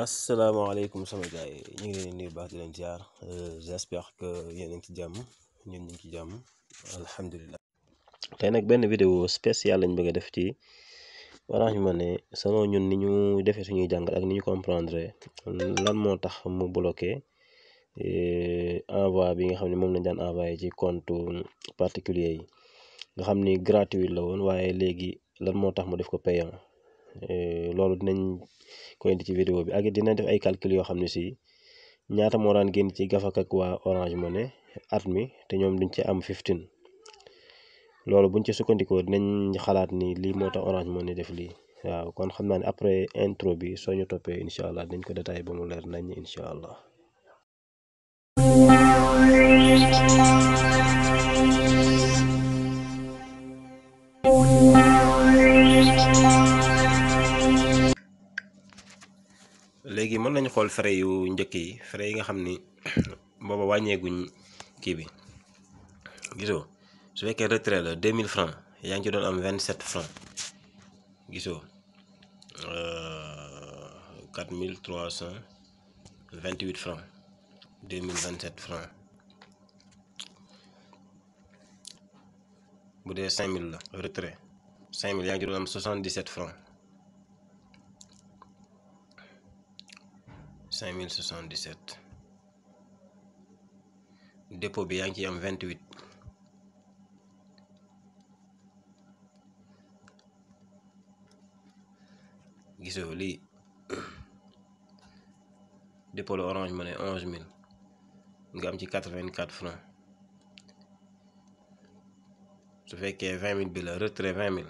asalaamaaleykum sama gars yi ñu ngi leen di nuyu baax di leen ziar j'espère que yéen a ngi ci jàmm ñun ñu ngi ci jàmm alhamdulilah. tey nag benn vidéo spéciale lañ bëgg a def ci Orange Money selon ñun ni ñu defee suñuy jàngal ak ni ñu comprendre lan moo tax mu bloqué envoi bi nga xam ne moom lañ daan envoyé ci compte particulier yi nga xam ni gratuit la woon waaye léegi lan moo tax mu def ko payant. loolu dinañ ko indi ci vidéo bi ak dina def ay calcul yoo xam ne si ñaata moo daan génn ci gafak ak waa Orange Money at mi te ñoom duñ ci am 15 loolu buñ ci sukkandikoo dinañ xalaat ni lii moo tax Orange Money def lii waaw kon xam naa ne après intro bi soo ñu toppee incha allah dañ ko détaillé ba mu leer nañ incha allah. léegi mën nañu xool frais yu njëkk yi frais yi nga xam ni booba wàññeeguñ kii bi gisoo su fekkee retrait la 2000 francs yaa ngi ci doon am 27 francs gisoo 4328 francs 2027 francs bu dee 5000 la retrait 5000 yaa ngi ci doon am 77 francs 5077 dépôt bi yaa ngi ciy am 28 gisoo lii dépôt la Orange Money 11000 nga am ci 84 francs su fekkee 20000 bi la retrait 20000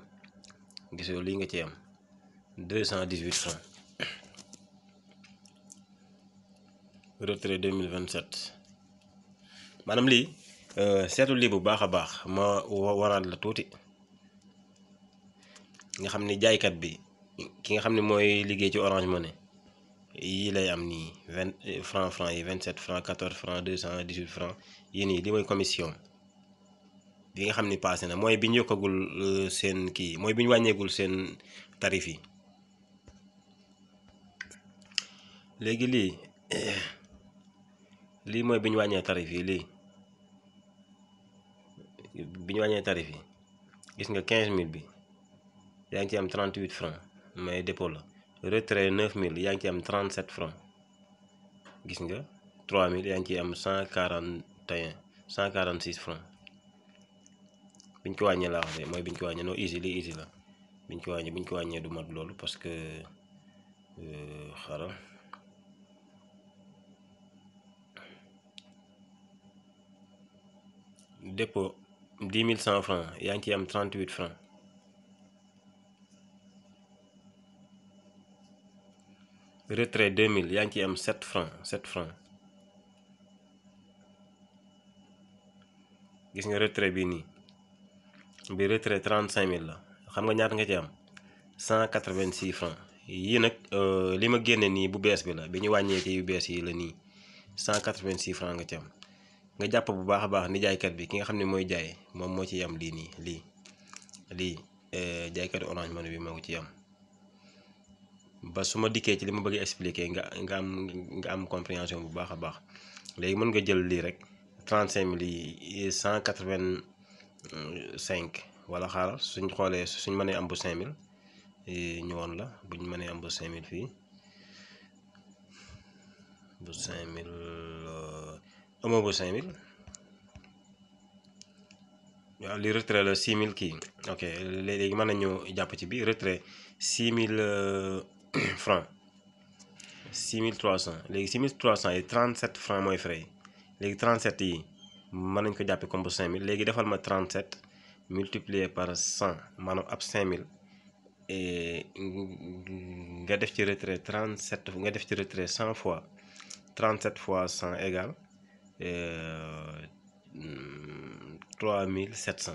gisoo lii nga ci am 218 francs retrait 2027 maanaam lii seetu lii bu baax a baax ma waraat la tuuti nga xam ni jaaykat bi ki nga xam ne mooy liggéey ci Orange Money yii lay am nii 20 francs yi 27 francs 14 francs 218 francs yii nii li mooy commission bi nga xam ni passé na mooy bi ñu yokkagul seen kii mooy bi ñu wàññeegul seen tarif yi léegi lii mooy bi ñu wàññee tarif yi lii bi ñu wàññee tarif yi gis nga 15000 bi yaa ngi ci am 38 francs mais dépôt la retrait 9000 yaa ngi ci am 37 francs gis nga 3000 yaa ngi ci am 146 francs biñ ko wàññee laa wax de mooy biñ ko wàññee non easy lii easy la biñ ko wàññee du mat loolu parce que xaaral dépôt 10100 francs yaa ngi ciy am 38 francs retrait 2000 yaa ngi ciy am 7 francs gis nga retrait bii nii bi retrait 35000 la xam nga ñaata nga ci am 186 francs yii nag li ma génne nii bu bees bi la bi ñu wàññee ci yu bees yi la nii 186 francs nga ci am nga jàpp bu baax a baax ni jaaykat bi ki nga xam ne mooy jaay moom moo ci am lii nii lii jaaykat Orange Money bi moo ko ci am ba su ma dikkee ci li ma bëgg expliquer nga am compréhension bu baax a baax léegi mën nga jël lii rek 35000 yi 185 wala xaaral suñ xoolee suñ mënee am bu 5000 ñu woon la buñ mënee am bu 5000 fii bu 5000 amoo bu 5000 waaw li retrait la 6000 kii ok léegi mën nañu jàpp ci bi retrait 6000 francs 6300 léegi 6300 yi 37 francs mooy frais yi léegi 37 yi mën nañ ko jàppee comme bu 5000 léegi defal ma 37 multiplié par 100 maanaam ab 5000 nga def ci retrait 37 nga def ci retrait 100 fois 37 fois 100 égale 3700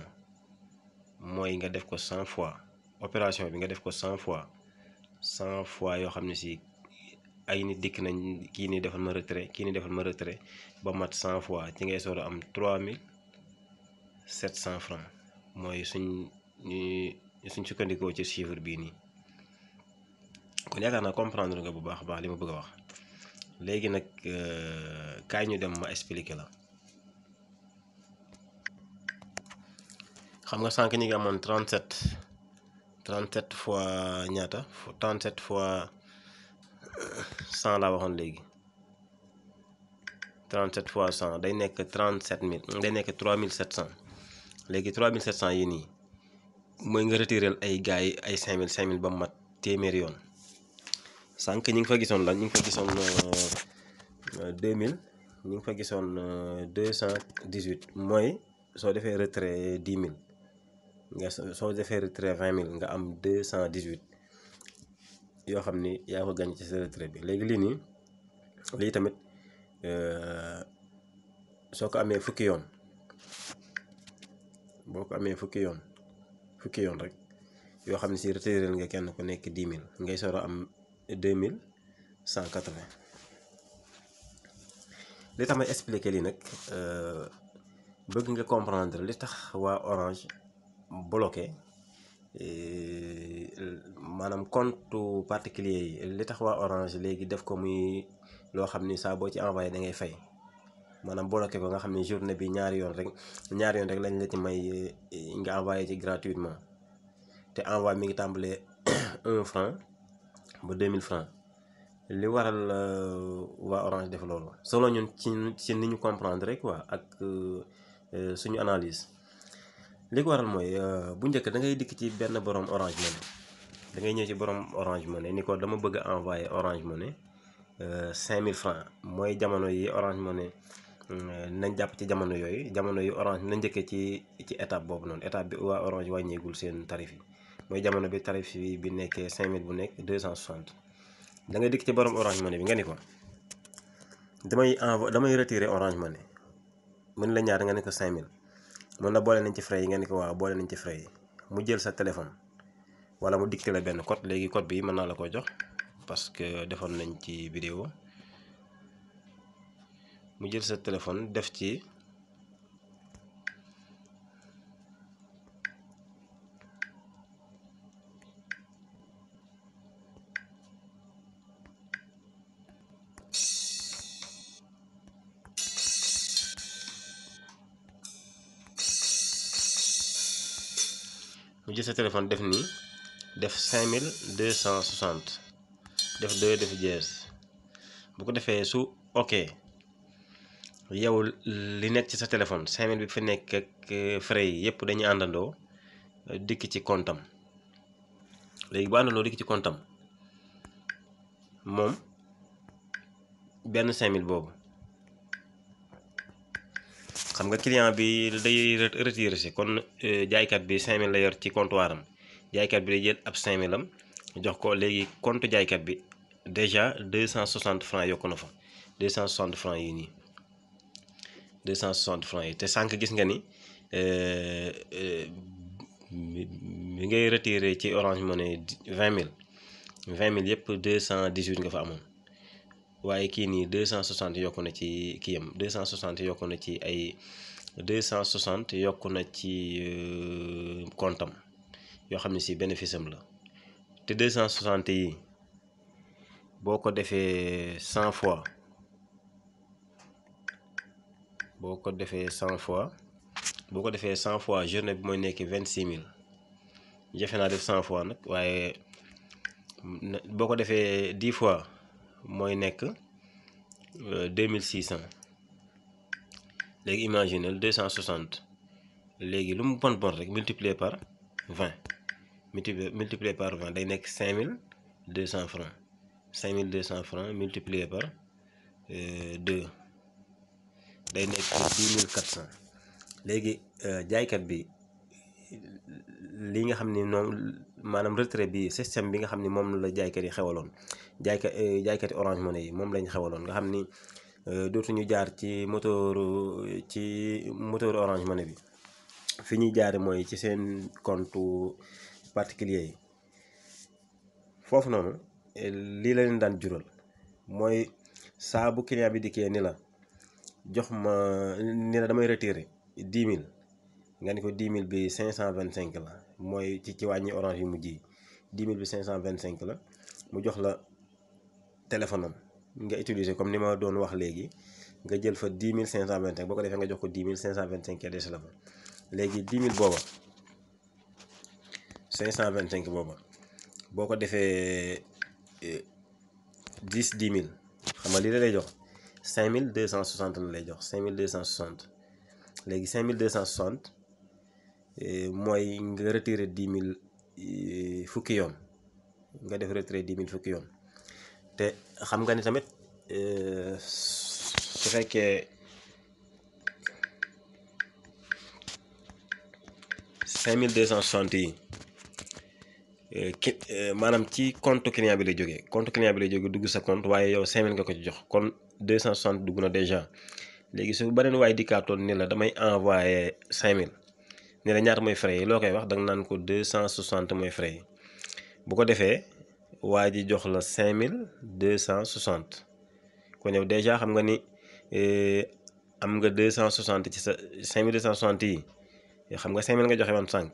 mooy nga def ko 100 fois opération bi nga def ko 100 fois yoo xam ne si ay nit dikk nañ kii nii defal ma retrait ba mat 100 fois ci ngay soor a am 3700 francs mooy suñ sukkandikoo ci chiffre bii nii kon yaakaar naa comprendre nga bu baax a baax li ma bëgg a wax léegi nag kaay ñu dem ma expliquer la. xam nga sànq ñi ngi amoon 37 fois ñaata 37 fois 100 laa waxoon léegi 37 fois 100 day nekk 37000 day nekk 3700 léegi 3700 yi nii mooy nga retirel ay gars yi ay 5000 ba mu mat téeméeri yoon. sànq ñi ngi fa gisoon lan ñi ngi fa gisoon 2000 ñi ngi fa gisoon 218 mooy soo defee retrait 10 000 nga soo defee retrait 20 000 nga am 218 yoo xam ni yaa ko gañ ci sa retrait bi. léegi lii nii lii tamit soo ko amee fukki yoon boo ko amee fukki yoon rek yoo xam ne si retiré nga kenn ku nekk 10 000 ngay soro am 2180. li tax may expliquer lii nag bëgg nga comprendre li tax waa Orange bloqué maanaam compte particulier yi li tax waa Orange léegi def ko muy loo xam ni saa boo ci envoyé da ngay fay maanaam bloqué ko nga xam ni journée bi ñaari yoon rek lañ la ci may nga envoyé ci gratuitement te envoi mi ngi tàmbalee 1 franc ba 2000 francs. li waral waa Orange def loolu solo ñun ci ni ñu comprendre rek quoi ak suñu analyse li ko waral mooy bu njëkk da ngay dikk ci benn borom Orange Money da ngay ñëw ci borom Orange Money ni ko dama bëgg a envoyer Orange Money 5000 francs mooy jamono yi Orange Money nañ jàpp ci jamono yi Orange na njëkkee ci étape boobu noonu étape bi waa Orange wàññeegul seen tarif yi mooy jamono bi tarif bi nekkee 5000 bu nekk 260. da ngay dikk ci borom Orange Money bi nga ni ko damay retirer Orange Money mën la ñaata nga ne ko 5000 mën na boole nañ ci frais yi nga ni ko waaw boole nañ ci frais yi mu jël sa téléphone wala mu dicté la benn code. léegi code bi mën naa la ko jox parce que defoon nañ ci vidéo. mu jël sa téléphone def ci def nii def 5260 def 2 def dièse bu ko defee su ok yow li nekk ci sa téléphone 5000 bi fi nekk ak frais yi yëpp dañuy àndandoo dikk ci comptam. léegi bu àndandoo dikk ci comptam moom benn 5000 boobu xam nga client bi day retiré si kon jaaykat bi 5000 la yor ci comptoir am jaaykat bi day jël ab 5000 am jox ko. léegi compte jaaykat bi déjà 260 francs yokku na fa 260 francs yi nii 260 francs yi te sànq gis nga ni mi ngay retiré ci Orange Money 20000 yëpp 218 nga fa amoon waaye kii nii 260 yokku na ci kiyam 260 yokku na ci ay 260 yokku na ci comptam yoo xam ne si bénéfice am la te 260 yi boo ko defee 100 fois boo ko defee 100 fois journée bi mooy nekk 26000 jafe naa def 100 fois nag waaye boo ko defee 10 fois mooy nekk 2600. léegi imaginez 260 léegi lu mu bon rek multiplier par 20 multiplier par 20 day nekk 5200 francs 5200 francs multiplier par 2 day nekk 10400. léegi jaaykat bi li nga xam ni noonu maanaam retrait bi système bi nga xam ni moom la jaaykat yi xewaloon jaaykati Orange Money yi moom lañ xewaloon nga xam ni dootuñu jaar ci moteur Orange Money bi fi ñuy jaare mooy ci seen compte particulier yi. foofu noonu lii la leen daan jural mooy saa bu client bi dikkee ni la jox ma ni la damay retirer 10000 nga ni ko 10000 bi 525 la mooy ci wàññi Orange yu mujj yi 10000 bi 525 la mu jox la téléphone am nga utiliser comme ni ma doon wax léegi nga jël fa 10 525 boo ko defee nga jox ko 10 525 ya des la fa léegi 10 000 booba 525 booba boo ko defee 10 000 xam nga lii la lay jox 5260 la lay jox 5260 léegi 5260 mooy nga retirer 10 000 fukki yoon nga def retrait 10 000 fukki yoon te xam nga ni tamit su fekkee 5260 yi maanaam ci compte client bi lay jógee dugg sa compte waaye yow 5000 nga ko ci jox kon 260 dugg na déjà léegi su beneen waaye dikkaatoon ni la damay envoyé 5000 ni la ñaata mooy frais yi loo koy wax danga naan ko 260 mooy frais yi bu ko defee waa ji jox la 5260 kon yow déjà xam nga ni am nga 260 ci sa 5260 yi xam nga 5000 nga joxe woon sànq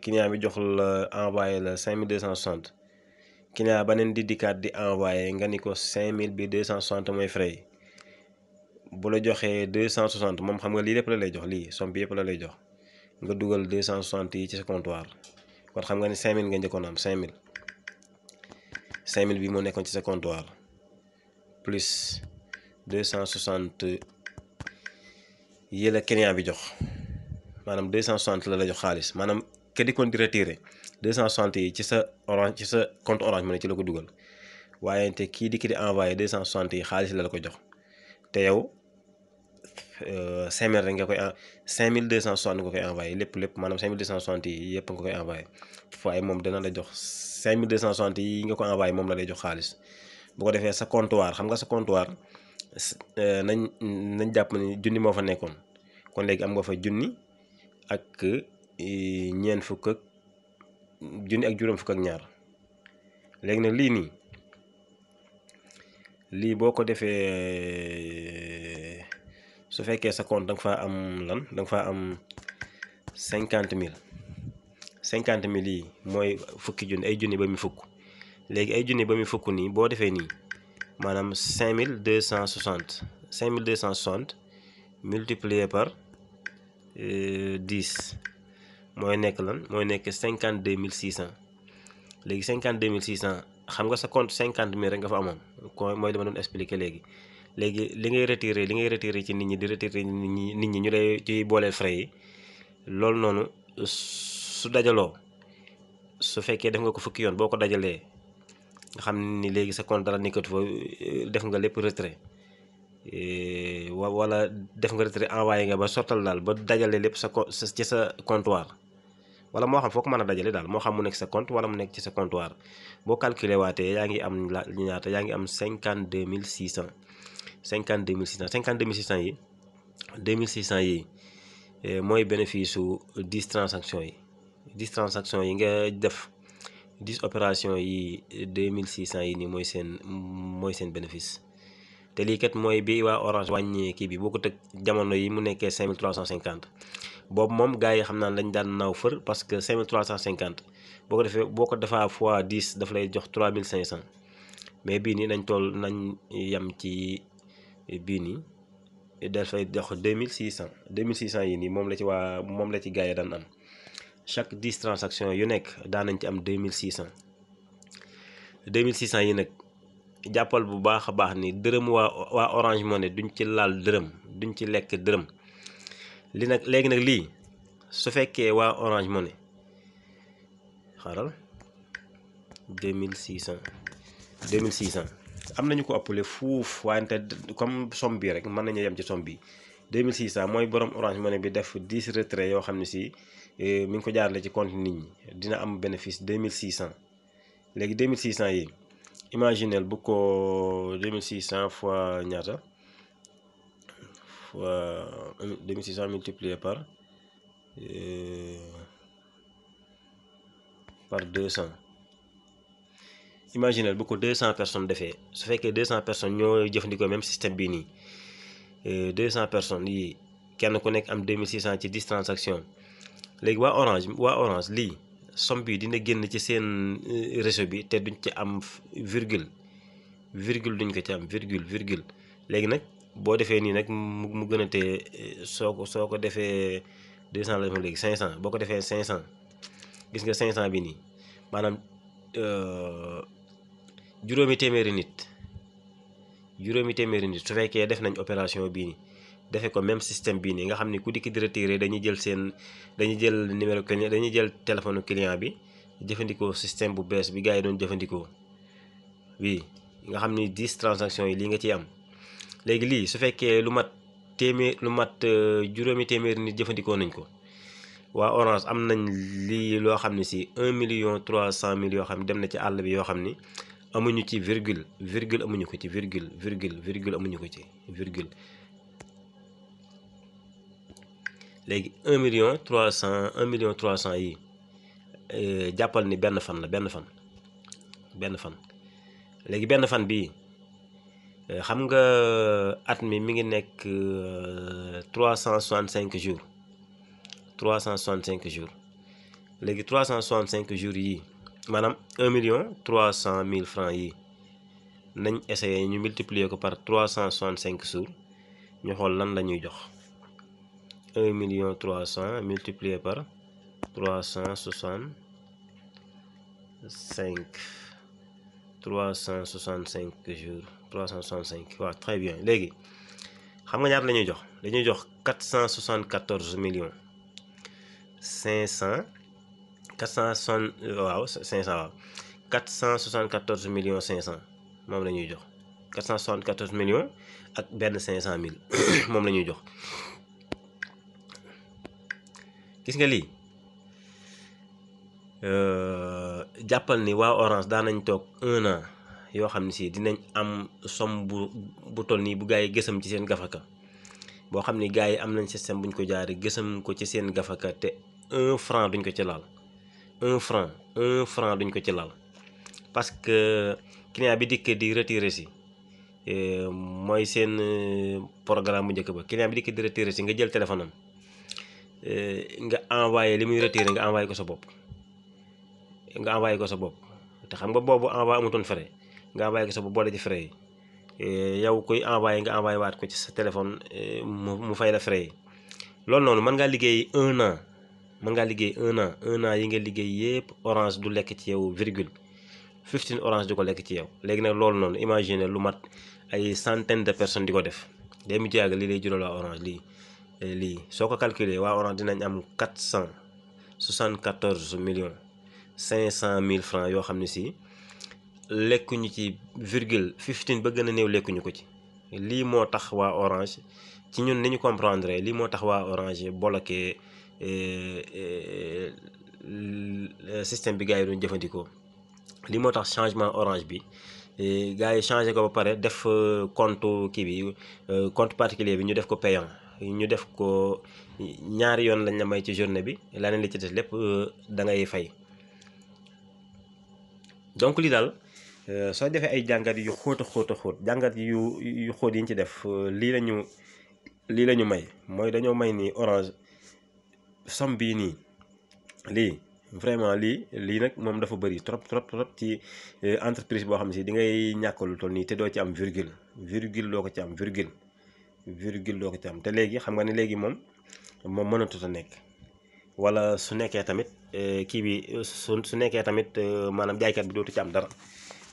client bi jox la envoyé la 5260 client beneen di dikkaat di envoyé nga ni ko 5000 bi 260 mooy frais yi bu la joxee 260 moom xam nga lii lépp la lay jox lii somme bi yëpp la lay jox nga dugal 260 yi ci sa comptoir kon xam nga ni 5000 nga njëkkoon am 5000 bi moo nekkoon ci sa comptoir plus 260 yi la client bi jox maanaam 260 la jox xaalis maanaam ke di kon di retiré 260 yi ci sa orange ci sa compte orange money ci la ko dugal waaye te kii di envoyé 260 yi xaalis la ko jox te yow 5000 rek nga koy 5260 nga koy envoyé lépp maanaam 5260 yi yëpp nga koy envoyé waaye moom dana la jox 5260 yi nga ko envoyé moom la lay jox xaalis bu ko defee sa comptoir xam nga sa comptoir nañ jàpp ni junni moo fa nekkoon kon léegi am nga fa junni ak ñeent fukk ak junni ak juróom fukk ak ñaar léegi nag lii boo ko defee su fekkee sa compte danga faa am danga faa am 50 000 yi mooy fukki junni ay junni ba mu fukk léegi ay junni ba mu fukk nii boo defee nii maanaam 5260 multiplié par 10 mooy nekk mooy nekk 52600 léegi 52600 xam nga sa compte 50 000 rek nga fa amoon mooy li ma doon expliqué léegi li ngay retiré ci nit ñi di retiré nit ñi ñu lay ciy booleel frais yi loolu noonu su dajaloo su fekkee def nga ko fukki yoon boo ko dajalee nga xam ni léegi sa compte dara nekkatu fa def nga lépp retrait wala def nga retrait envoyé nga ba sottal daal ba dajale lépp ci sa comptoir wala moo xam foo ko mën a dajale daal moo xam mu nekk sa compte wala mu nekk ci sa comptoir boo calculé waatee yaa ngi am ñaata yaa ngi am 52600 yi 2600 yi mooy bénéfice su 10 transactions yi nga def 10 opérations yi 2600 yi nii mooy seen bénéfice te lii kat mooy bi waa Orange wàññee kii bi boo ko tëg jamono yi mu nekkee 5350 boobu moom gars yi xam naa lañ daan naaw fër parce que 5350 boo ko defaa fois 10 daf lay jox 3500 mais bii nii nañ yem ci bii nii dafay jox 2600 yi nii moom la ci gars yi daan am chaque 10 transactions yu nekk daan nañ ci am 2600 yi nag jàppal bu baax a baax ni dërëm waa Orange Money duñ ci laal dërëm duñ ci lekk dërëm léegi nag lii su fekkee waa Orange Money xaaral 2600 am nañu ko ëppale fuuf wante comme somme bi rek mën nañu yem ci somme bi 2600 mooy borom Orange Money bi def 10 retrait yoo xam ne si mi ngi ko jaarale ci compte nit ñi dina am bénéfice 2600 léegi 2600 yi imaginel bu ko 2600 fois ñaata fois 2600 multiplié par 200 imaginel bu ko 200 personnes defee su fekkee 200 personnes ñoo jëfandikoo même système bii nii 200 personnes yi kenn ku nekk am 2600 ci 10 transactions léegi waa Orange lii somme bi dina génn ci seen réseau bi te duñ ci am virgule duñ ko ci am virgule léegi nag boo defee nii nag mu gën a tee soo ko defee 200 la léegi 500 boo ko defee 500 gis nga 500 bi nii maanaam juróomi téeméeri nit su fekkee def nañ opération bii nii defee ko même système bii nii nga xam ni ku dikk di retirer dañuy jël numéro client, dañuy jël téléphone client bi jëfandikoo système bu bees bi gars yi doon jëfandikoo bii nga xam ni 10 transactions yi lii nga ciy am. léegi lii su fekkee lu mat juróomi téeméeri nit jëfandikoo nañ ko waa Orange am nañ lii loo xam ne si 1,3 million yoo xam ne dem na ci àll bi yoo xam ni amuñu ci virgule amuñu ko ci virgule amuñu ko ci virgule. léegi 1,3 million yi jàppal ni benn fan la benn fan léegi benn fan bii xam nga at mi ngi nekk 365 jours 365 jours léegi 365 jours yii maanaam 1,3 million francs yi nañ essayer ñu multiplier ko par 365 jours ñu xool lan la ñuy jox 1,3 million multiplié par 365 jours 365 waaw très bien. léegi xam nga ñaata la ñuy jox dañuy jox 474 millions 500 460 waaw 500 waaw 474 millions 500 moom la ñuy jox 474 millions ak benn 500 000 moom la ñuy jox. gis nga lii jàppal ni waa Orange daan nañ toog 1 an yoo xam ne si dinañ am somme bu toll nii bu gaa yi gësam ci seen gafaka boo xam ni gaa yi am nañ système buñ ko jaaree gësam ko ci seen gafaka te 1 franc duñ ko ci laal 1 franc duñ ko ci laal parce que client bi dikk di retirer si mooy seen programme bu njëkk ba client bi dikk di retirer si nga jël téléphone am nga envoyé li muy retiré nga envoyé ko sa bopp te xam nga boobu envoyé amutoon frais nga envoyé ko sa bopp boole ci frais yi yow koy envoyé nga envoyé waat ko ci sa téléphone mu fay la frais yi loolu noonu mën ngaa liggéey 1 an yi nga liggéey yépp Orange du lekk ci yow virgule 15 Orange du ko lekk ci yow. léegi nag loolu noonu imaginer lu mat ay centaine de personnes di ko def day mujj yàgg lii lay jural waa Orange lii soo ko calculer waa Orange dinañ am 474 millions 500 000 francs yoo xam ne si lekkuñu ci virgule 15 ba gën a néew lekkuñu ko ci. lii moo tax waa Orange ci ñun ni ñu comprendre lii moo tax waa Orange bloqué système bi gars yi doon jëfandikoo. lii moo tax changement Orange bi gars yi changé ko ba pare def compte kii bi compte particulier bi ñu def ko payant. ñu def ko ñaari yoon lañ la may ci journée bi leneen li ci des lépp da ngay fay. donc lii daal soo defee ay jàngat yu xóot jàngat yu xóot yi ñu ci def lii la ñu may mooy dañoo may ni Orange somme bii nii lii vraiment lii nag moom dafa bëri trop ci entreprise boo xam ne si di ngay ñàkkalu toll nii te doo ci am virgule doo ko ci am virgule doo ko ci am te léegi xam nga ne léegi moom mënatut a nekk wala su nekkee tamit kii bi su nekkee tamit maanaam jaaykat bi dootu ci am dara.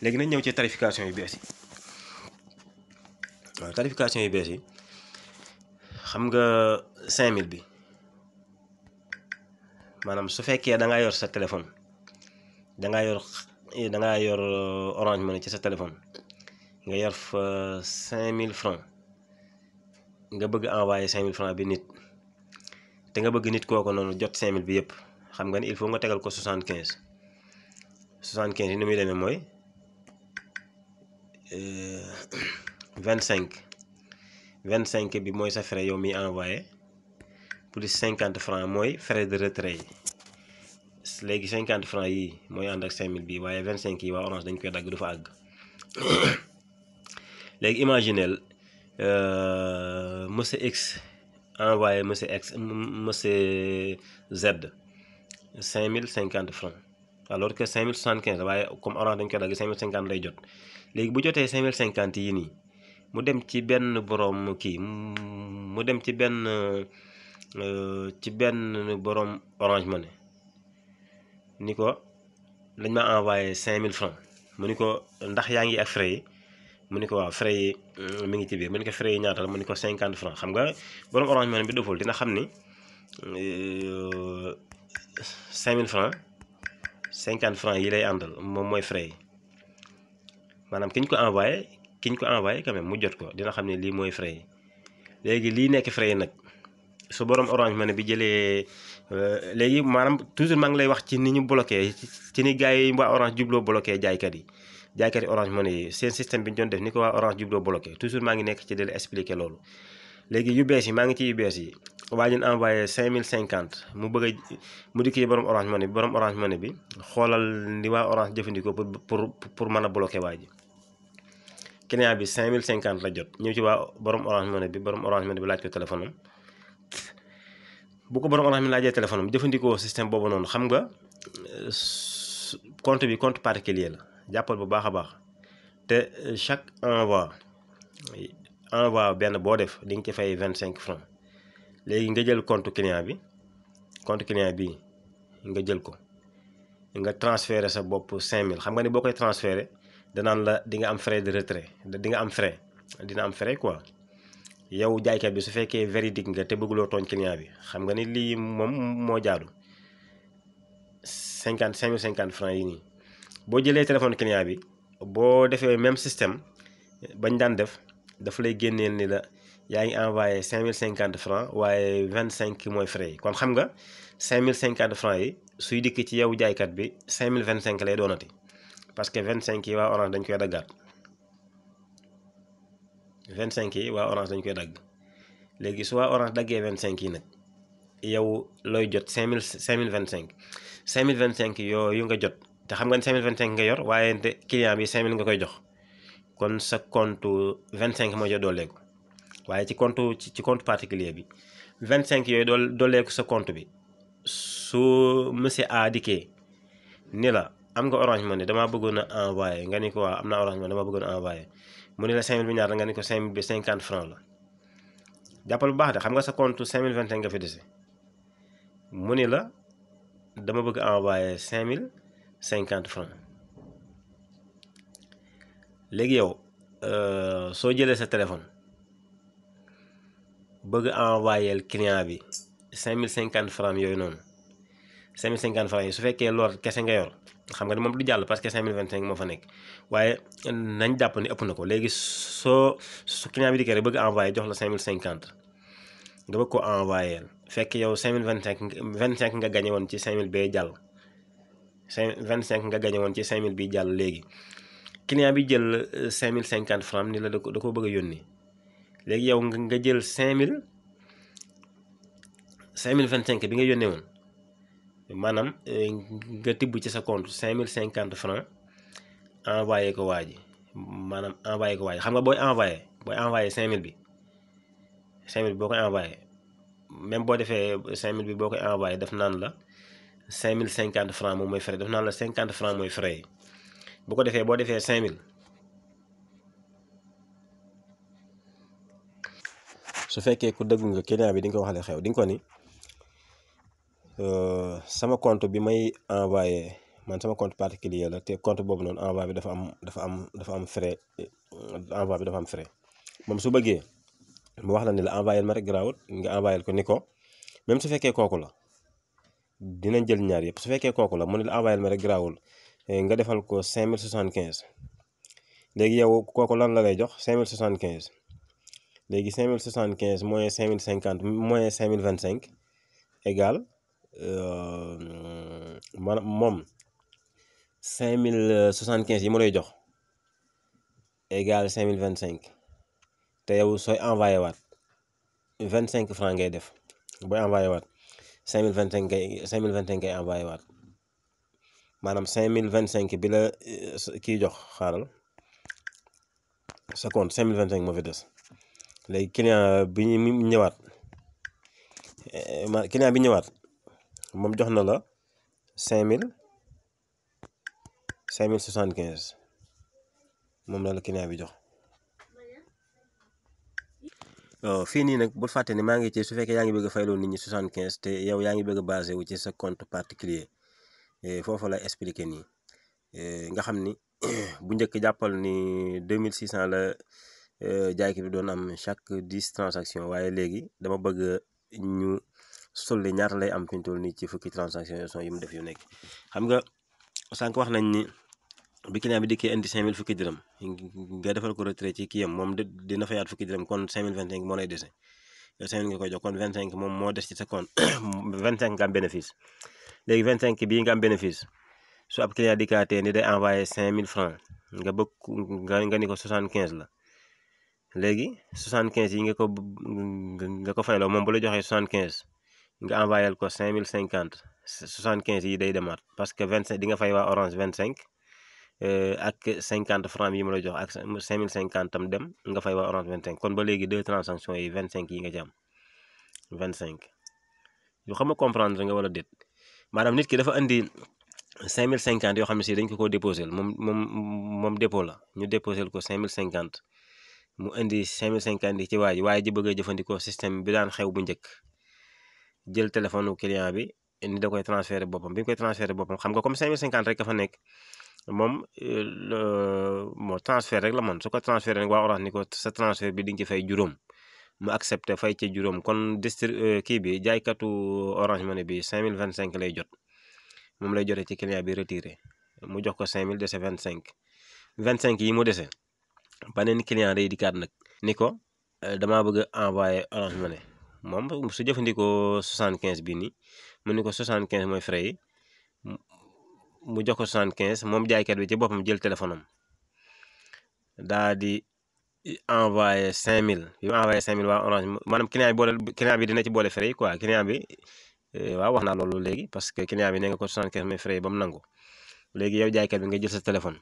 léegi nañ ñëw ci tarification yu bees yi waaw tarification yu bees yi xam nga 5000 bi maanaam su fekkee da ngaa yor sa téléphone da ngaa yor Orange Money ci sa téléphone nga yor fa 5000 francs nga bëgg envoyer 5000 francs bi nit te nga bëgg nit kooku noonu jot 5000 bi yëpp xam nga ni il faut nga tegal ko 75 yi ni muy demee mooy 25 bi mooy sa frais yow miy envoyé plus 50 francs mooy frais de retrait yi léegi 50 francs yi mooy ànd ak 5000 bi waaye 25 yi waa Orange dañ koy dagg du fa àgg. léegi imagineel monsieur X envoyé monsieur Z 5050 francs alors que 5075 la waaye comme orange dañ koy dagg 5050 lay jot léegi bu jotee 5050 yi nii mu dem ci benn borom kii mu dem ci benn borom Orange Money ni ko dañ ma envoyé 5000 francs mu ni ko ndax yaa ngi ak frais yi mu ni ko waaw frais yi mi ngi ci biir mu ni ko frais yi ñaata la mu ni ko 50 francs xam nga borom Orange Money bi deful dina xam ni 5000 francs 50 francs yi lay àndal moom mooy frais yi maanaam ki ñu ko envoyé quand même mu jot ko dina xam ne lii mooy frais yi léegi lii nekk frais yi nag su borom Orange Money bi jëlee léegi maanaam toujours maa ngi lay wax ci ni ñu bloqué ci ni gars yi waa Orange jubloo bloqué jaaykat yi Orange Money yi seen système bi ñu doon def ni ko waa Orange jubloo bloqué toujours maa ngi nekk ci di la expliquer loolu. léegi yu bees yi maa ngi ci yu bees yi waa ñu envoyé 5050 mu bëgg a mu dikkee borom Orange Money bi xoolal ni waa Orange jëfandikoo pour mën a bloqué waa ji. client bi 5050 la jot ñëw ci waa borom Orange Money bi laaj ko téléphone am bu ko borom Orange Money laajee téléphone am jëfandikoo système boobu noonu xam nga compte bi compte particulier la jàppal bu baax a baax te chaque envoi benn boo def di nga ci fay 25 francs léegi nga jël compte client bi nga jël ko nga transféré sa bopp 5000 xam nga ni boo koy transféré danaan la di nga am frais de retrait dina am frais quoi yow jaaykat bi su fekkee véridique nga te bëgguloo tooñ client bi xam nga ni lii moom moo jaadu 5050 francs yi nii boo jëlee téléphone client bi boo defee même système bañ daan def dafa lay génneel ni la yaa ngi envoyé 5050 francs waaye 25 mooy frais yi kon xam nga 5050 francs yi suy dikk ci yow jaaykat bi 5025 lay doonati parce que 25 yi waa Orange dañ koy daggaat 25 yi waa Orange dañ koy dagg léegi su waa Orange daggee 25 yi nag yow looy jot 5025 yooyu nga jot te xam nga ni 5025 nga yor waaye client bi 5000 nga koy jox kon sa compte 25 moo jot dooleeku waaye ci compte particulier bi 25 yooyu dooleeku sa compte bi su monsieur A dikkee ni la am nga Orange Money damaa bëggoon a envoyé nga ni ko waaw am naa Orange Money dama bëggoon a envoyé mu ni la 5000 bi ñaata nga ni ko 5000 bi 50 francs la jàppal bu baax de xam nga sa compte 5025 nga fi dese mu ni la dama bëgg envoyé 5050 francs léegi yow soo jëlee sa téléphone bëgg envoyé client bi 5050 francs yooyu noonu 5050 francs yi su fekkee lool kese nga yor xam nga ni moom du jàll parce que 5025 moo fa nekk waaye nañ jàpp ni ëpp na ko léegi su client bi dikkee rek bëgg envoyé jox la 5050 nga bëgg ko envoyé fekk yow 5025 nga gagné woon ci 5000 bee jàll 25 nga gagné woon ci 5000 bi jàll léegi client bi jël 5050 francs ni la da ko bëgg a yónni léegi yow nga jël 5025 bi nga yónnee woon maanaam nga tibb ci sa compte 5050 francs envoyé ko waa ji xam nga booy envoyé 5000 bi 5000 bi boo koy envoyé même boo defee 5000 bi boo koy envoyé def naan la 5050 francs moom mooy frais def naan la 50 francs mooy frais yi bu ko defee boo defee 5000 su fekkee ku dëggu nga client bi di nga ko waxale xew di nga ko ni sama compte bi may envoyé man sama compte particulier la te compte boobu noonu envoi bi dafa am frais envoi bi dafa am frais moom su bëggee mu wax la ni la envoyé ma rek garaawut nga envoyé ko ni ko même su fekkee kooku la dinañ jël ñaar yëpp su fekkee kooku la mu ne la envoyé ma rek garaawul nga defal ko 5075 léegi yow kooku lan la lay jox 5075 léegi 5075 moins 5050 moins 5025 égal maanaam moom 5075 yi mu lay jox égal 5025 te yow sooy envoyé waat 25 francs ngay def booy envoyé waat 5025 ngay envoyé waat maanaam 5025 bi la kii jox xaaral sa compte 5025 moo fi des léegi client bi ñëwaat moom jox na la 5075 moom la client bi jox. fii nii nag bul fàtte ni maa ngi ci su fekkee yaa ngi bëgg a fayloo nit ñi 75 te yow yaa ngi bëgg a basé wu ci sa compte particulier foofu la expliqué nii nga xam ni bu njëkk jàppal ni 2600 la jaaykat bi doon am chaque 10 transactions waaye léegi dama bëgg ñu solli ñaata lay am fi ñu toll nii ci fukki transaction yi mu def yu nekk. xam nga sànq wax nañ ni bi client bi dikkee indi 5000 fukki dërëm nga defal ko retrait ci kii am moom dina fayaat fukki dërëm kon 5025 moo lay dese yow 5000 nga koy jox kon 25 moom moo des ci sa compte 25 nga am bénéfice. léegi 25 bii nga am bénéfice su ab client dikkaatee ni day envoyé 5000 francs nga bëgg nga ni ko 75 la léegi 75 yi nga ko fayloo moom bu la joxee 75 nga envoyé ko 5050 75 yi day demaat parce que 25 di nga fay waa Orange 25 ak 50 francs yi ma la jox ak 5050 tam dem nga fay waa Orange 25 kon ba léegi deux transactions yi 25 yi nga ci am 25 yu xam nga comprendre nga wala déet maanaam nit ki dafa indi 5050 yoo xam ne si dañ ko déposé moom dépôt la ñu déposé ko 5050 mu indi 5050 yi ci waa ji bëgg a jëfandikoo système bi daan xew bu njëkk jël téléphone client bi ni da koy transféré boppam bi ñu koy transféré boppam xam nga comme 5050 rek ka fa nekk moom moo transfert rek la man su ko transféré nag waa Orange ni ko sa transfert bi di nga ci fay juróom mu accepté fay ci juróom kon kii bi jaaykatu Orange Money bi 5025 lay jot moom lay jotee ci client bi retiré mu jox ko 5000 dese 25 yi mu dese beneen client day dikkaat nag ni ko damaa bëgg a envoyé Orange Money moom su jëfandikoo 75 bi nii mu ni ko 75 mooy frais yi mu jox ko 75 moom jaaykat bi ci boppam jël téléphone am daa di envoyé 5000 bi mu envoyé 5000 waa Orange maanaam client bi dina ci boole frais yi quoi client bi waaw wax naa loolu léegi parce que client bi ne nga ko 75 mooy frais yi ba mu nangu léegi yow jaaykat bi nga jël sa téléphone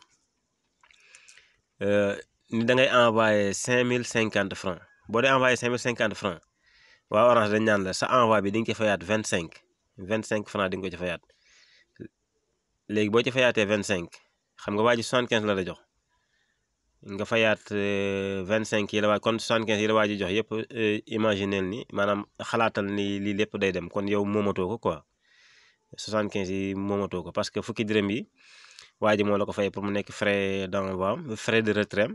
ni da ngay envoyé 5050 francs boo dee envoyé 5050 francs waa Orange dañ naan la sa envoi bi di nga ci fayaat 25 francs di nga ko ci fayaat léegi boo ci fayaatee 25 xam nga waa ji 75 la la jox nga fayaat 25 yi la waa kon 75 yi la waa ji jox yëpp imaginel ni maanaam xalaatal ni lii lépp day dem kon yow moomatoo ko quoi 75 yi moomatoo ko parce que fukki dërëm yi waa ji moo la ko fay pour mu nekk frais d'envoi frais de retrait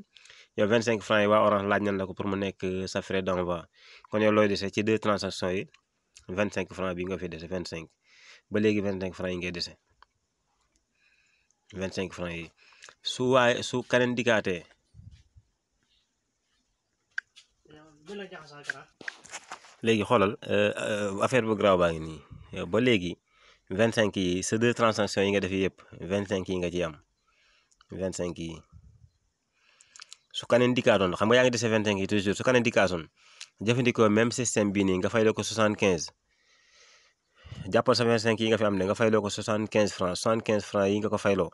yow 25 francs yi waa Orange laaj nañ la ko pour mu nekk sa frais d'envoi kon yow looy dese ci deux transactions yi 25 francs bi nga fi dese 25 ba léegi 25 francs yi ngay dese 25 francs yi su keneen dikkaatee léegi xoolal affaire bu graaw baa ngi nii ba léegi 25 yi sa deux transactions yi nga def yëpp 25 yi nga ci am 25 yi su keneen dikkaatoon xam nga yaa ngi dese 25 yi toujours su keneen dikkaatoon jëfandikoo même système bii nii nga fayloo ko 75 jàppal sa 25 yi nga fi am ne nga fayloo ko 75 francs 75 francs yi nga ko fayloo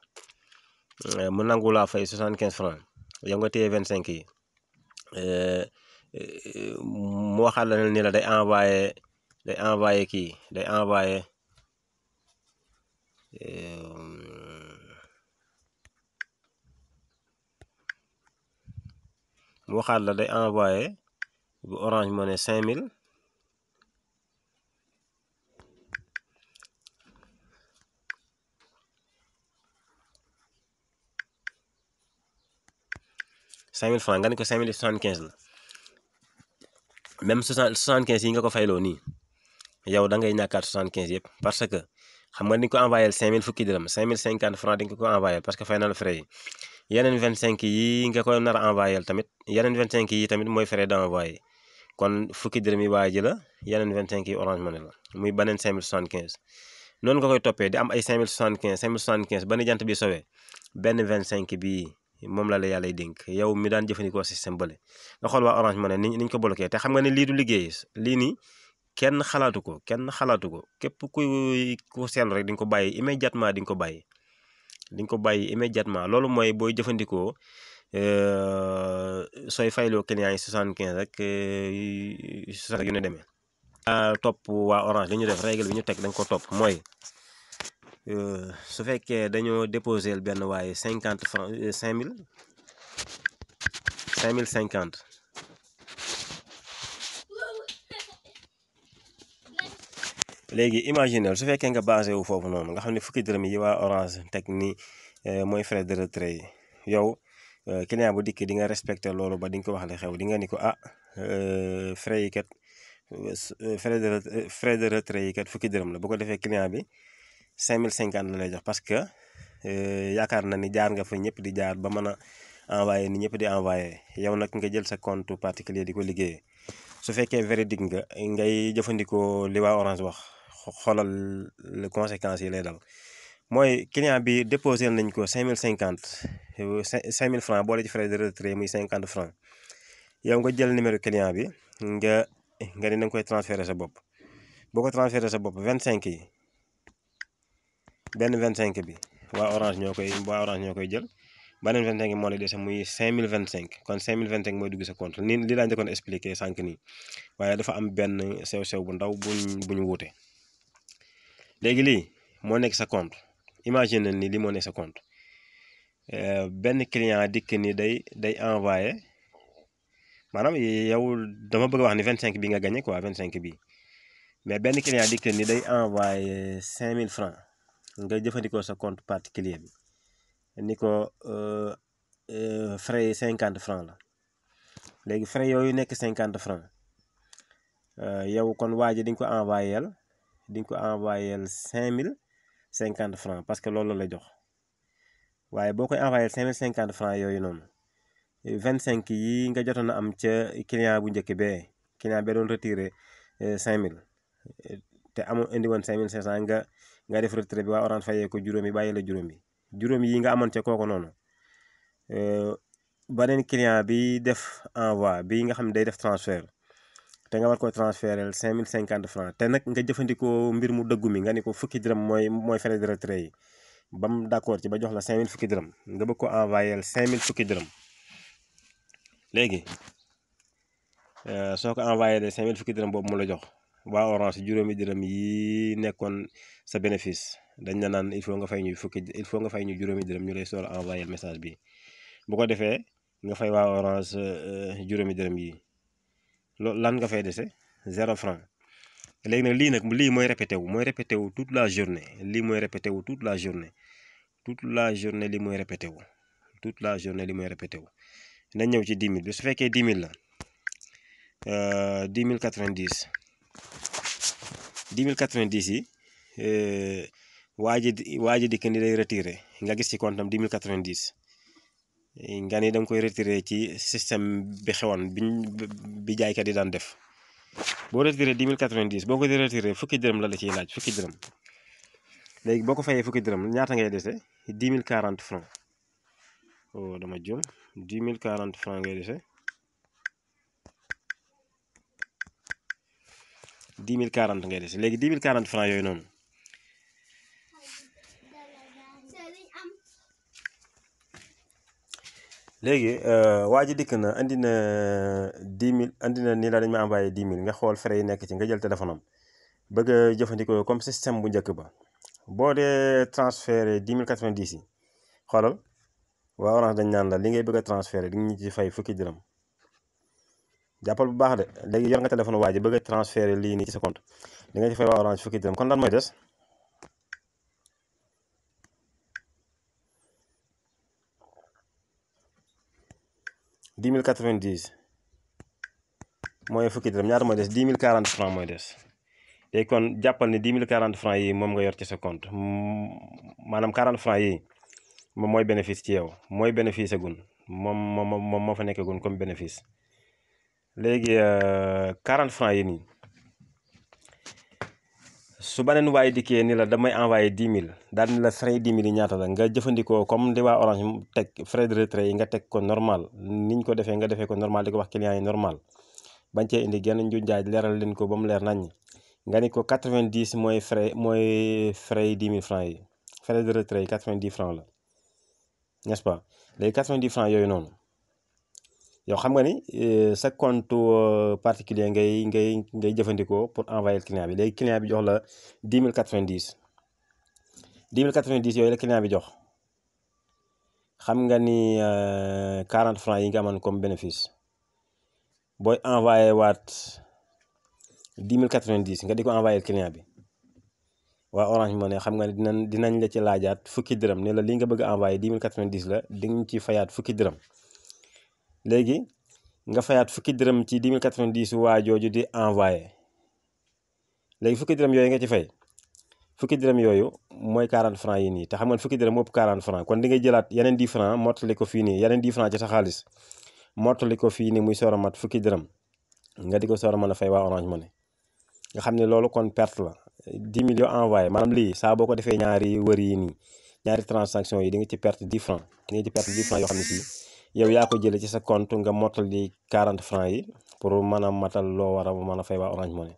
mu nangu laa fay 75 francs yow nga téye 25 yi mu waxaat la ni la day envoyé kii day envoyé mu waxaat la day envoyé bu Orange Money 5000 francs nga ne ko 5075 la même 75 yi nga ko fayloo nii yow da ngay ñàkkaat 75 yëpp parce que xam nga ni ko envoyé 5000 fukki dërëm 5050 francs di nga ko envoyé parce que fay na la frais yi yeneen 25 yi nga ko nar a envoyé tamit yeneen 25 yi tamit mooy frais d'envoi kon fukki dërëm yi waa ji la yeneen 25 yi Orange Money la muy beneen 5075 noonu nga koy toppee di am ay 5075 ba ni jant bi sowee benn 25 bii moom la yàlla dénk yow mi daan jëfandikoo système bële nga xool waa Orange Money niñ ko bloqué te xam nga ne lii du liggéey lii nii kenn xalaatu ko képp ku seetlu rek di nga ko bàyyi immédiatement di nga ko bàyyi immédiatement loolu mooy booy jëfandikoo sooy fayloo client yi 75 rek yu ne demee topp waa Orange li ñu def règle bi ñu teg da nga ko topp mooy su fekkee dañoo déposé benn waaye 50 francs 5050 léegi imaginez su fekkee nga basé wu foofu noonu nga xam ne fukki dërëm yi waa Orange teg ni mooy frais de retrait yi yow client bu dikk di nga respecté loolu ba di nga ko wax le xew di nga ni ko frais yi kat frais de retrait yi kat fukki dërëm la bu ko defee client bi 5050 la lay jox parce que yaakaar na ni jaar nga fa ñëpp di jaar ba mën a envoyé ni ñëpp di envoyé yow nag nga jël sa compte particulier di ko liggéeyee su fekkee véridique nga ngay jëfandikoo li waa Orange wax xoolal les conséquences yi lay dal mooy client bi déposé nañ ko 5050 5000 francs boole ci frais de retrait muy 50 francs yow nga jël numéro client bi nga ni da nga koy transféré sa bopp boo ko transféré sa bopp 25 yi benn 25 bi waa Orange ñoo koy jël beneen 25 yi moo lay dese muy 5025 kon 5025 mooy dugg sa compte li laa njëkkoon expliqué sànq nii waaye dafa am benn sew-sew bu ndaw buñ wuute léegi lii moo nekk sa compte imagine ni lii moo nekk sa compte benn client dikk ni day envoyé maanaam yow dama bëgg a wax ni 25 bi nga gagné quoi 25 bi mais benn client dikk ni day envoyé 5000 francs nga jëfandikoo sa compte particulier bi ni ko frais yi 50 francs la léegi frais yooyu nekk 50 francs yow kon waa ji di nga ko envoyé 5050 francs parce que loolu la jox waaye boo koy envoyé 5050 francs yooyu noonu 25 yi nga jotoon a am ca client bu njëkk bee client bee doon retiré 5000 te indi woon 5500 nga def retrait bi waa Orange fayee ko juróomi bàyyi la juróomi yi nga amoon ca kooku noonu beneen client bi def envoi bi nga xam ne day def transfert te nga war ko transférer 5050 francs te nag nga jëfandikoo mbir mu dëggu mi nga ni ko fukki dërëm mooy frais de retrait yi ba mu d'accord ci ba jox la 5000 fukki dërëm nga bëgg ko envoyer 5000 fukki dërëm léegi soo ko envoyé de 5000 fukki dërëm boobu mu la jox waa Orange juróomi dërëm yi nekkoon sa bénéfice dañ la naan il faut nga fay ñu juróomi dërëm ñu lay soor a envoyé message bi bu ko defee nga fay waa Orange juróomi dërëm yi lan nga fay dese 0 franc léegi nag lii mooy répété wu toute la journée lii mooy répété wu toute la journée lii mooy répété wu toute la journée lii mooy répété wu nañ ñëw ci 10 000 bi su fekkee 10 000 la 10 090 yi waa ji dikk ni day retiré nga gis ci compte am 10 090 nga ni da nga koy retiré ci système bi xewoon bi jaaykat yi daan def boo retiré 10 090 boo ko di retiré fukki dërëm la ciy laaj fukki dërëm léegi boo ko fayee fukki dërëm ñaata ngay dese 10 040 francs dama jum 10 040 francs ngay dese 10 040 ngay dese léegi 10 040 francs yooyu noonu léegi waa ji dikk na andi na 10 000 andi na nii la dañ ma envoyé 10 000 nga xool frais yi nekk ci nga jël téléphone am bëgg a jëfandikoo comme système bu njëkk ba boo dee transféré 10 090 yi xoolal waa Orange dañ naan la li ngay bëgg a transféré di ñu ci fay fukki dërëm jàppal bu baax de léegi yor nga téléphone waa ji bëgg a transféré lii nii ci sa compte di nga ci fay waa Orange fukki dërëm kon lan mooy des $10 090 mooy fukki dërëm ñaata mooy des 10 040 francs mooy des léegi kon jàppal ni 10 040 francs yi moom nga yor ci sa compte maanaam 40 francs yi moom mooy bénéfice ci yow mooy bénéfice gun moom moo fa nekk gun comme bénéfice léegi 40 francs yi nii su beneen waaye dikkee ni la damay envoyé 10 000 daal ni la frais 10 000 yi ñaata la nga jëfandikoo comme di waa Orange teg frais de retrait yi nga teg ko normal niñ ko defee nga defee ko normal di ko wax client yi normal bañ cee indi genn nju njaaj leeral leen ko ba mu leer nañ nga ni ko 90 mooy frais yi 10 000 francs yi frais de retrait yi 90 francs la n'est-ce pas léegi 90 francs yooyu noonu yow xam nga ni sa compte particulier ngay jëfandikoo pour envoyer client bi léegi client bi jox la 10 090 10 090 yooyu la client bi jox xam nga ni 40 francs yi nga amoon comme bénéfice booy envoyé waat 10 090 nga di ko envoyé client bi waa Orange Money xam nga ne dinañ la ci laajaat fukki dërëm ne la li nga bëgg a envoyé 10 090 la di nga ci fayaat fukki dërëm léegi nga fayaat fukki dërëm ci 10 090 waa jooju di envoyé léegi fukki dërëm yooyu nga ci fay fukki dërëm yooyu mooy 40 francs yi nii te xam nga fukki dërëm moo ëpp 40 francs kon di ngay jëlaat yeneen 10 francs mottali ko fii nii yeneen 10 francs ci sa xaalis mottali ko fii nii muy soor a mat fukki dërëm nga di ko soor a mën a fay waa Orange Money nga xam ne loolu kon perte la 10 000 yoo envoyé maanaam lii saa boo ko defee ñaari wër yi nii ñaari transaction yi di nga ci perte 10 francs di nga ci perte 10 francs yoo xam ne si yow yaa ko jëlee ci sa compte nga mottali 40 francs yi pour mën a matal loo war a mën a fay waa Orange Money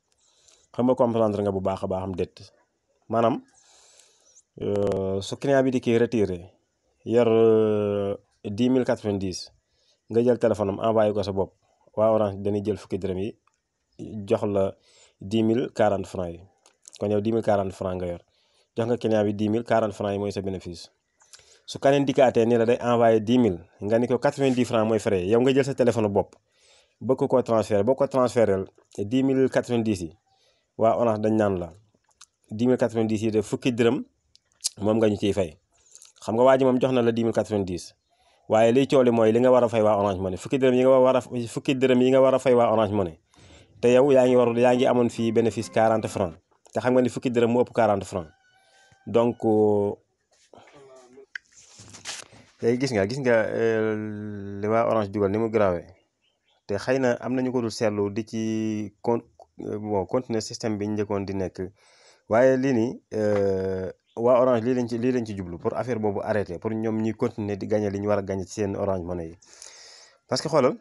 xam nga comprendre nga bu baax a baax am déet maanaam su client bi di kii retiré yor 10 090 nga jël téléphone am envoyé ko sa bopp waa Orange dañuy jël fukki dërëm yi jox la 10 040 francs yi kon yow 10 040 francs nga yor jox nga client bi 10 040 francs yi mooy sa bénéfice su keneen dikkaatee ni la day envoyé 10 000 nga ni ko 90 francs mooy frais yow nga jël sa téléphone bopp bëgg koo transféré boo ko transféré 10 090 yi waa Orange dañ naan la 10 090 yi de fukki dërëm moom nga ñu ciy fay xam nga waa ji moom jox na la 10 090 waaye liy cooli mooy li nga war a fay waa Orange Money fukki dërëm yi nga war a fay waa Orange Money te yow yaa ngi amoon fii bénéfice 40 francs te xam nga ni fukki dërëm moo ëpp 40 francs donc léegi gis nga li waa Orange dugal ni mu grave te xëy na am nañu ko dul seetlu di ci continuer système bi ñu njëkkoon di nekk waaye lii nii waa Orange lii lañ ci jublu pour affaire boobu arrêté pour ñoom ñuy continuer di gagné li ñu war a gagné ci seen Orange Money yi parce que xoolal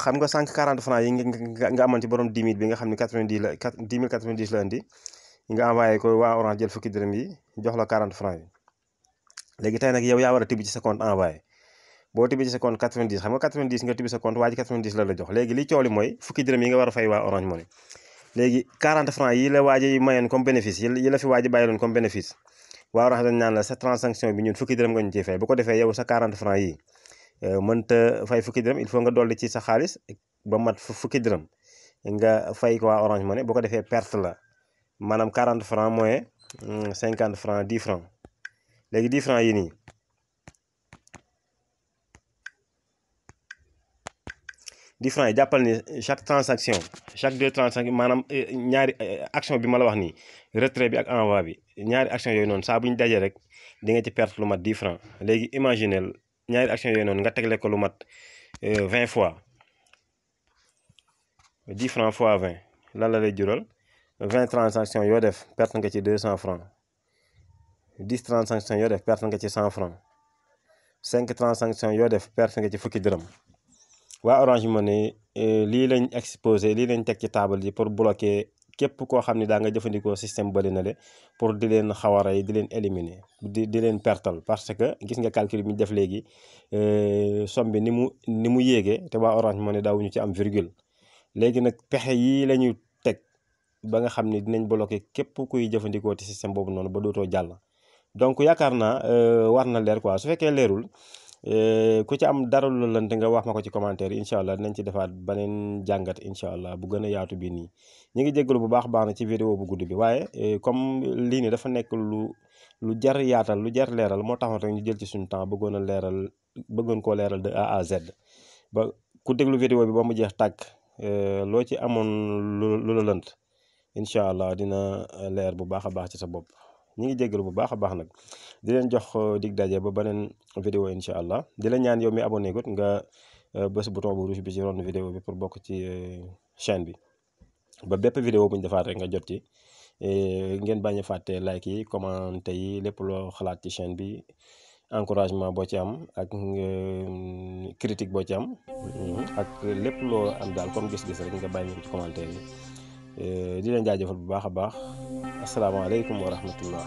xam nga 140 francs yi nga amoon ci borom 10 000 bi nga xam ne 90 la 10 090 la indi nga envoyé ko waa Orange jël fukki dërëm yi jox la 40 francs yi léegi tey nag yow yaa war a tibb ci sa compte envoyé boo tibbee ci sa compte 90 xam nga 90 nga tibb sa compte waa ji 90 la jox léegi li coow li mooy fukki dërëm yi nga war a fay waa Orange Money léegi 40 francs yi la waa ji mayoon comme bénéfice yi la fi waa ji bàyyiloon comme bénéfice waa Orange dañ naan la sa transaction bi ñun fukki dërëm nga ñu ciy fay bu ko defee yow sa 40 francs yi mënta fay fukki dërëm il faut nga dolli ci sa xaalis ba mat fukki dërëm nga fay ko waa Orange Money bu ko defee perte la maanaam 40 francs mooy 50 francs 10 francs léegi 10 francs yi nii 10 francs yi jàppal ni chaque deux transactions maanaam ñaari action bi ma la wax nii retrait bi ak envoi bi ñaari action yooyu noonu saa bu ñu dajee rek di nga ci perte lu mat 10 francs léegi imaginel ñaari action yooyu noonu nga tegle ko lu mat 20 fois 10 francs fois 20 lan la lay jural 20 transactions yoo def perte nga ci 200 francs 10 transactions yoo def perte nga ci 100 francs 5 transactions yoo def perte nga ci fukki dërëm waa Orange Money lii lañ exposé lii lañ teg ci table ji pour bloquer képp koo xam ne daa nga jëfandikoo système bëri na le pour di leen xawara yi di leen éliminer di leen pertal parce que gis nga calcul bi ñu def léegi somme bi ni mu yéegee te waa Orange Money daawuñu ci am virgule léegi nag pexe yii la ñu teg ba nga xam ne dinañ bloquer képp kuy jëfandikoo ci système boobu noonu ba dootoo jàll donc yaakaar naa war na leer quoi su fekkee leerul ku ci am dara lu lënt nga wax ma ko ci commentaire yi incha allah dinañ ci defaat beneen jàngat incha allah bu gën a yaatu bi nii ñu ngi jéggalu bu baax na ci vidéo bu gudd bi waaye comme lii nii dafa nekk lu jar yaatal lu jar leeral moo taxoon rek ñu jël ci suñu temps bëggoon koo leeral de A à Z ba ku déglu vidéo bi ba mu jeex tàkk loo ci amoon lu la lënt incha allah dina leer bu baax a baax ci sa bopp ñu ngi jéggalu bu baax a baax nag di leen jox dig daje ba beneen vidéo incha allah di la ñaan yow mi abonné gut nga bës bouton bu rouge bi ci ron vidéo bi pour bokk ci chaîne bi ba bépp vidéo bu ñu defaat rek nga jot ci ngeen bañ a fàtte like yi commenter yi lépp loo xalaat ci chaîne bi encouragement boo ci am ak critique boo ci am ak lépp loo am daal comme gis-gis rek nga bàyyi ñu ci commentaire yi di leen jaajëfal bu baax a baax asalaamaaleykum wa rahmatullah